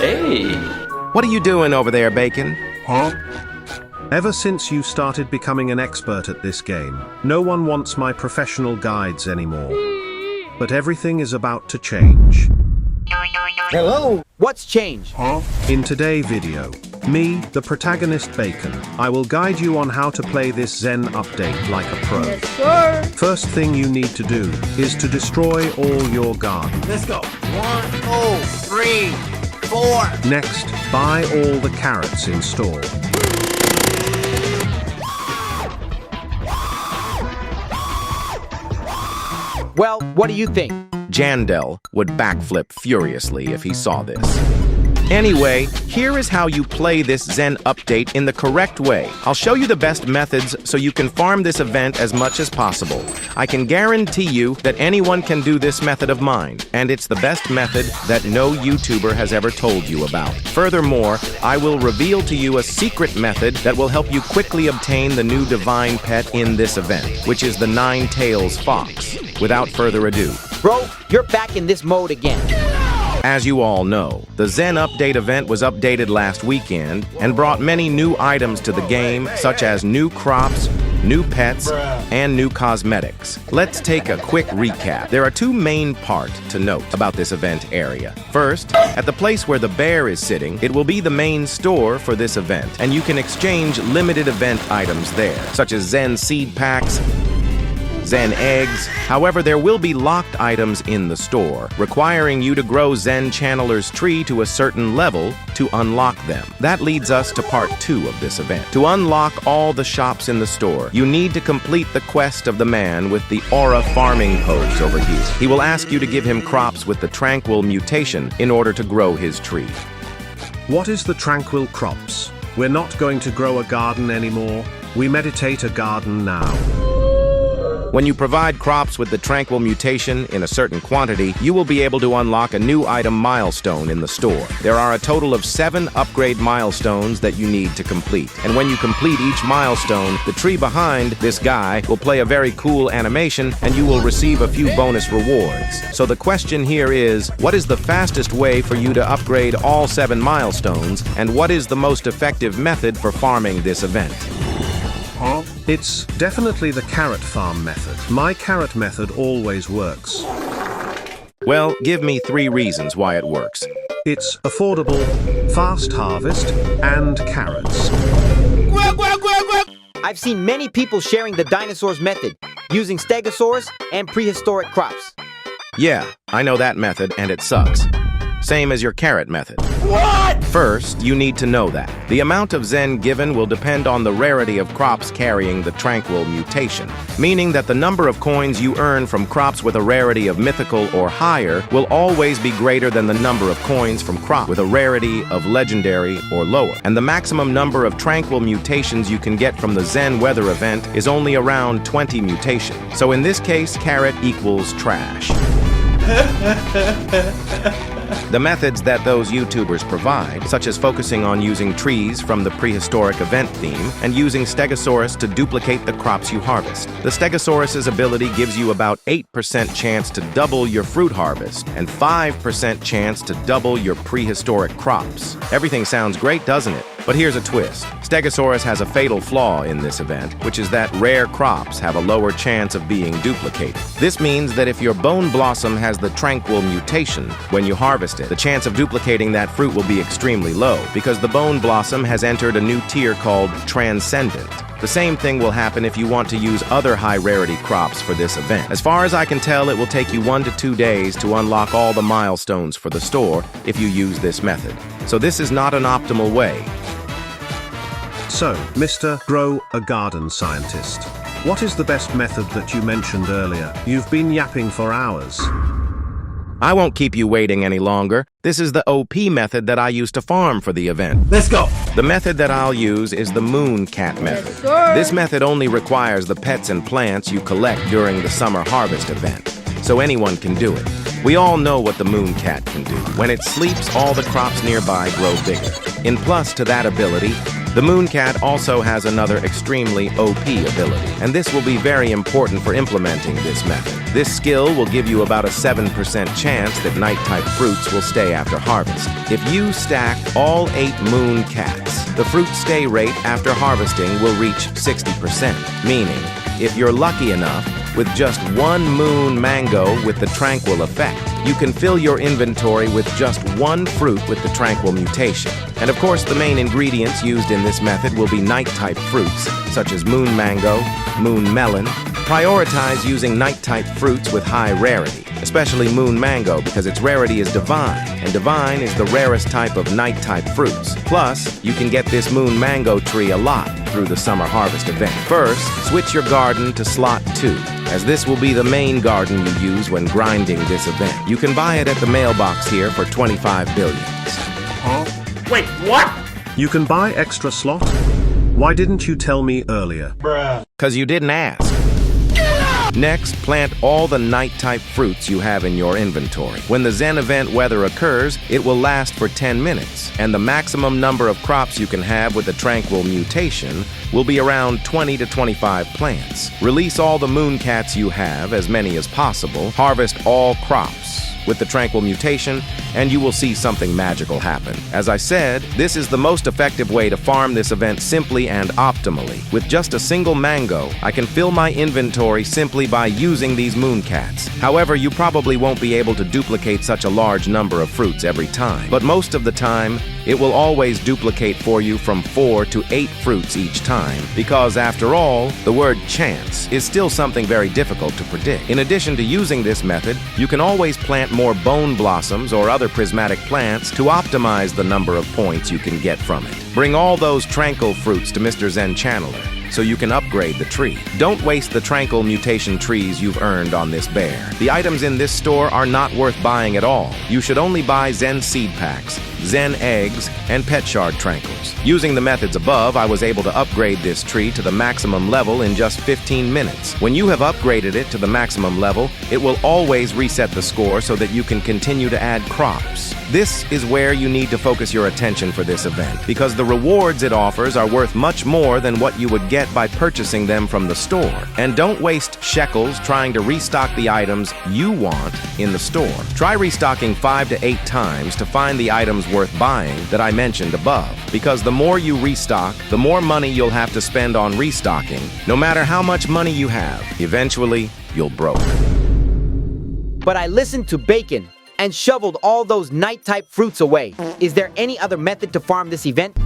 Hey! What are you doing over there, Bacon? Huh? Ever since you started becoming an expert at this game, no one wants my professional guides anymore. But everything is about to change. Hello? What's changed? Huh? In today's video, me, the protagonist Bacon, I will guide you on how to play this Zen update like a pro. Yes, sir. First thing you need to do is to destroy all your gardens. Let's go. 1, 2, 3, 4. Next, buy all the carrots in store. Well, what do you think? Jandel would backflip furiously if he saw this. Anyway, here is how you play this Zen update in the correct way. I'll show you the best methods so you can farm this event as much as possible. I can guarantee you that anyone can do this method of mine, and it's the best method that no YouTuber has ever told you about. Furthermore, I will reveal to you a secret method that will help you quickly obtain the new divine pet in this event, which is the 9-Tails Fox. Without further ado, Bro, you're back in this mode again. as you all know, the Zen Update event was updated last weekend and brought many new items to the game, such as new crops, new pets, and new cosmetics. Let's take a quick recap. There are two main parts to note about this event area. First, at the place where the bear is sitting, it will be the main store for this event, and you can exchange limited event items there, such as Zen seed packs, Zen eggs. However, there will be locked items in the store, requiring you to grow Zen Channeler's tree to a certain level to unlock them. That leads us to part 2 of this event. To unlock all the shops in the store, you need to complete the quest of the man with the aura farming pose over here. He will ask you to give him crops with the tranquil mutation in order to grow his tree. What is the tranquil crops? We're not going to grow a garden anymore. We meditate a garden now. When you provide crops with the tranquil mutation in a certain quantity, you will be able to unlock a new item milestone in the store. There are a total of 7 upgrade milestones that you need to complete. And when you complete each milestone, the tree behind this guy will play a very cool animation and you will receive a few bonus rewards. So the question here is, what is the fastest way for you to upgrade all 7 milestones, and what is the most effective method for farming this event? Huh? It's definitely the carrot farm method. My carrot method always works. Well, give me 3 reasons why it works. It's affordable, fast harvest, and carrots. I've seen many people sharing the dinosaurs method, using stegosaurus and prehistoric crops. Yeah, I know that method, and it sucks. Same as your carrot method. What? First, you need to know that the amount of Zen given will depend on the rarity of crops carrying the tranquil mutation, meaning that the number of coins you earn from crops with a rarity of mythical or higher will always be greater than the number of coins from crops with a rarity of legendary or lower. And the maximum number of tranquil mutations you can get from the Zen weather event is only around 20 mutations. So in this case, carrot equals trash. The methods that those YouTubers provide, such as focusing on using trees from the prehistoric event theme and using Stegosaurus to duplicate the crops you harvest. The Stegosaurus's ability gives you about 8% chance to double your fruit harvest and 5% chance to double your prehistoric crops. Everything sounds great, doesn't it? But here's a twist. Stegosaurus has a fatal flaw in this event, which is that rare crops have a lower chance of being duplicated. This means that if your bone blossom has the tranquil mutation, when you harvest it, the chance of duplicating that fruit will be extremely low, because the bone blossom has entered a new tier called Transcendent. The same thing will happen if you want to use other high-rarity crops for this event. As far as I can tell, it will take you 1 to 2 days to unlock all the milestones for the store if you use this method. So this is not an optimal way. So, Mr. Grow a Garden Scientist, what is the best method that you mentioned earlier? You've been yapping for hours. I won't keep you waiting any longer. This is the OP method that I use to farm for the event. Let's go. The method that I'll use is the Moon Cat method. Yes, sir. This method only requires the pets and plants you collect during the summer harvest event, so anyone can do it. We all know what the Moon Cat can do. When it sleeps, all the crops nearby grow bigger. In plus to that ability, The mooncat also has another extremely OP ability, and this will be very important for implementing this method. This skill will give you about a 7% chance that night-type fruits will stay after harvest. If you stack all 8 mooncats, the fruit stay rate after harvesting will reach 60%, meaning if you're lucky enough, with just 1 moon mango with the tranquil effect, you can fill your inventory with just 1 fruit with the tranquil mutation. And of course, the main ingredients used in this method will be night-type fruits, such as moon mango, moon melon. Prioritize using night-type fruits with high rarity, especially moon mango because its rarity is divine, and divine is the rarest type of night-type fruits. Plus, you can get this moon mango tree a lot through the summer harvest event. First, switch your garden to slot 2, as this will be the main garden you use when grinding this event. You can buy it at the mailbox here for 25 billions. Huh? Wait, what? You can buy extra slot? Why didn't you tell me earlier? Bruh. 'Cause you didn't ask. Next, plant all the night-type fruits you have in your inventory. When the Zen event weather occurs, it will last for 10 minutes, and the maximum number of crops you can have with the tranquil mutation will be around 20 to 25 plants. Release all the mooncats you have, as many as possible. Harvest all crops with the tranquil mutation, and you will see something magical happen. As I said, this is the most effective way to farm this event simply and optimally. With just a single mango, I can fill my inventory simply by using these mooncats. However, you probably won't be able to duplicate such a large number of fruits every time, but most of the time, it will always duplicate for you from 4 to 8 fruits each time, because after all, the word chance is still something very difficult to predict. In addition to using this method, you can always plant more bone blossoms or other prismatic plants to optimize the number of points you can get from it. Bring all those tranquil fruits to Mr. Zen Channeler so you can upgrade the tree. Don't waste the tranquil mutation trees you've earned on this bear. The items in this store are not worth buying at all. You should only buy Zen seed packs, Zen eggs, and pet shard tranquils. Using the methods above, I was able to upgrade this tree to the maximum level in just 15 minutes. When you have upgraded it to the maximum level, it will always reset the score so that you can continue to add crops. This is where you need to focus your attention for this event, because the rewards it offers are worth much more than what you would get by purchasing them from the store. And don't waste shekels trying to restock the items you want in the store. Try restocking 5 to 8 times to find the items worth buying that I mentioned above, because the more you restock, the more money you'll have to spend on restocking. No matter how much money you have, eventually you'll broke. But I listened to Bacon and shoveled all those night-type fruits away. Is there any other method to farm this event?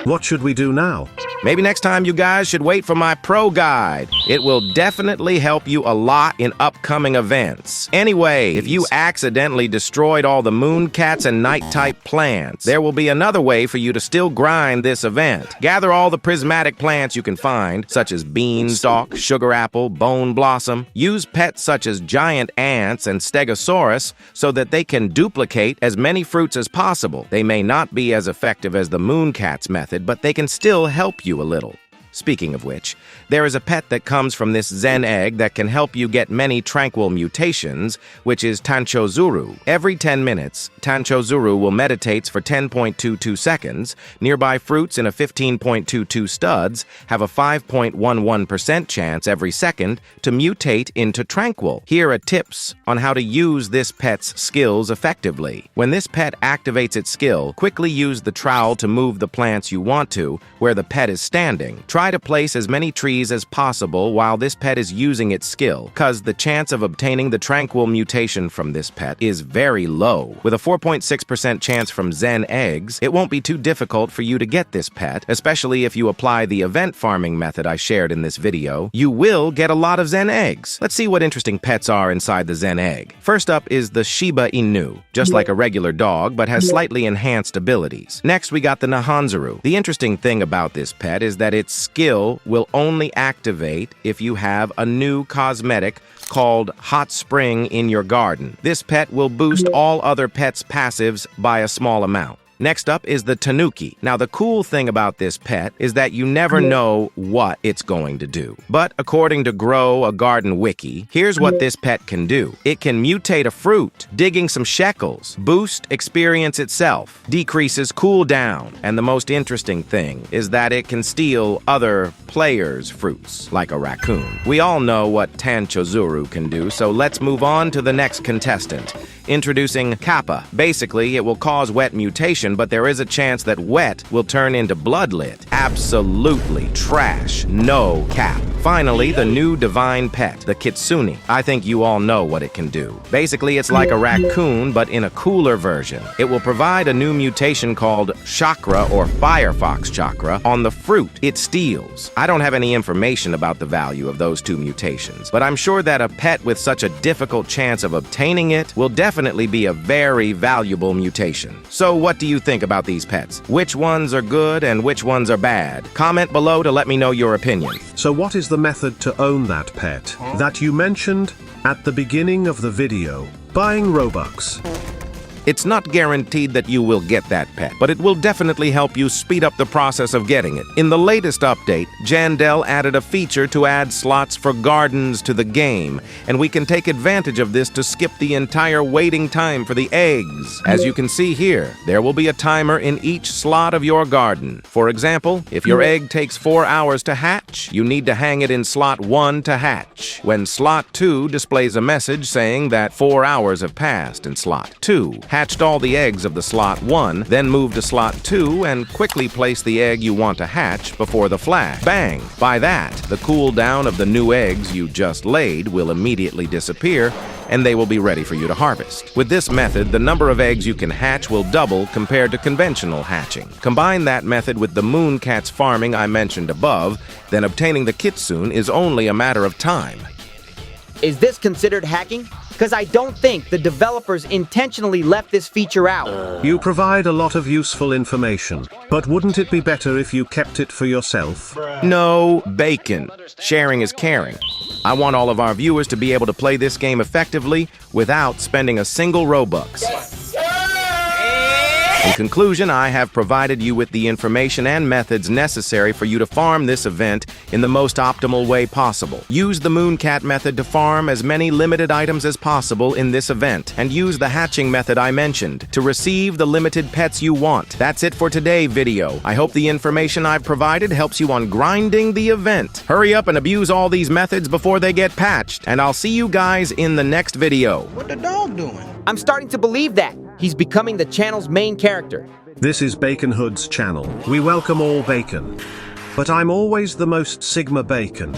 What should we do now? Maybe next time you guys should wait for my pro guide. It will definitely help you a lot in upcoming events. Anyway, if you accidentally destroyed all the mooncats and night-type plants, there will be another way for you to still grind this event. Gather all the prismatic plants you can find, such as beanstalk, sugar apple, bone blossom. Use pets such as giant ants and stegosaurus so that they can duplicate as many fruits as possible. They may not be as effective as the mooncats method, but they can still help you a little. Speaking of which, there is a pet that comes from this Zen egg that can help you get many tranquil mutations, which is Tancho Zuru. Every 10 minutes, Tancho Zuru will meditate for 10.22 seconds. Nearby fruits in a 15.22 studs have a 5.11% chance every second to mutate into tranquil. Here are tips on how to use this pet's skills effectively. When this pet activates its skill, quickly use the trowel to move the plants you want to where the pet is standing. Try to place as many trees as possible while this pet is using its skill, cause the chance of obtaining the tranquil mutation from this pet is very low. With a 4.6% chance from Zen eggs, it won't be too difficult for you to get this pet, especially if you apply the event farming method I shared in this video. You will get a lot of Zen eggs. Let's see what interesting pets are inside the Zen egg. First up is the Shiba Inu, just like a regular dog, but has slightly enhanced abilities. Next, we got the Nihonzuru. The interesting thing about this pet is that its skill will only activate if you have a new cosmetic called Hot Spring in your garden. This pet will boost all other pets' passives by a small amount. Next up is the tanuki. Now, the cool thing about this pet is that you never know what it's going to do. But according to Grow a Garden Wiki, here's what this pet can do. It can mutate a fruit, digging some shekels, boost experience itself, decreases cooldown, and the most interesting thing is that it can steal other players' fruits, like a raccoon. We all know what Tancho can do, so let's move on to the next contestant. Introducing Kappa. Basically, it will cause wet mutation, but there is a chance that wet will turn into bloodlet. Absolutely trash. No cap. Finally, the new divine pet, the Kitsune. I think you all know what it can do. Basically, it's like a raccoon, but in a cooler version. It will provide a new mutation called Chakra or Firefox Chakra on the fruit it steals. I don't have any information about the value of those two mutations, but I'm sure that a pet with such a difficult chance of obtaining it will definitely be a very valuable mutation. So what do you think about these pets? Which ones are good and which ones are bad? Comment below to let me know your opinion. So what is the method to own that pet that you mentioned at the beginning of the video? Buying Robux. It's not guaranteed that you will get that pet, but it will definitely help you speed up the process of getting it. In the latest update, Jandel added a feature to add slots for gardens to the game, and we can take advantage of this to skip the entire waiting time for the eggs. As you can see here, there will be a timer in each slot of your garden. For example, if your egg takes 4 hours to hatch, you need to hang it in slot 1 to hatch. When slot 2 displays a message saying that 4 hours have passed in slot 2. Hatched all the eggs of the slot 1, then move to slot 2 and quickly place the egg you want to hatch before the flash. Bang! By that, the cooldown of the new eggs you just laid will immediately disappear, and they will be ready for you to harvest. With this method, the number of eggs you can hatch will double compared to conventional hatching. Combine that method with the mooncats farming I mentioned above, then obtaining the kitsune is only a matter of time. Is this considered hacking? Because I don't think the developers intentionally left this feature out. You provide a lot of useful information, but wouldn't it be better if you kept it for yourself? No, bacon. Sharing is caring. I want all of our viewers to be able to play this game effectively without spending a single Robux. In conclusion, I have provided you with the information and methods necessary for you to farm this event in the most optimal way possible. Use the Mooncat method to farm as many limited items as possible in this event, and use the hatching method I mentioned to receive the limited pets you want. That's it for today's video. I hope the information I've provided helps you on grinding the event. Hurry up and abuse all these methods before they get patched, and I'll see you guys in the next video. What the dog doing? I'm starting to believe that. He's becoming the channel's main character. This is Bacon Hood's channel. We welcome all bacon. But I'm always the most Sigma bacon.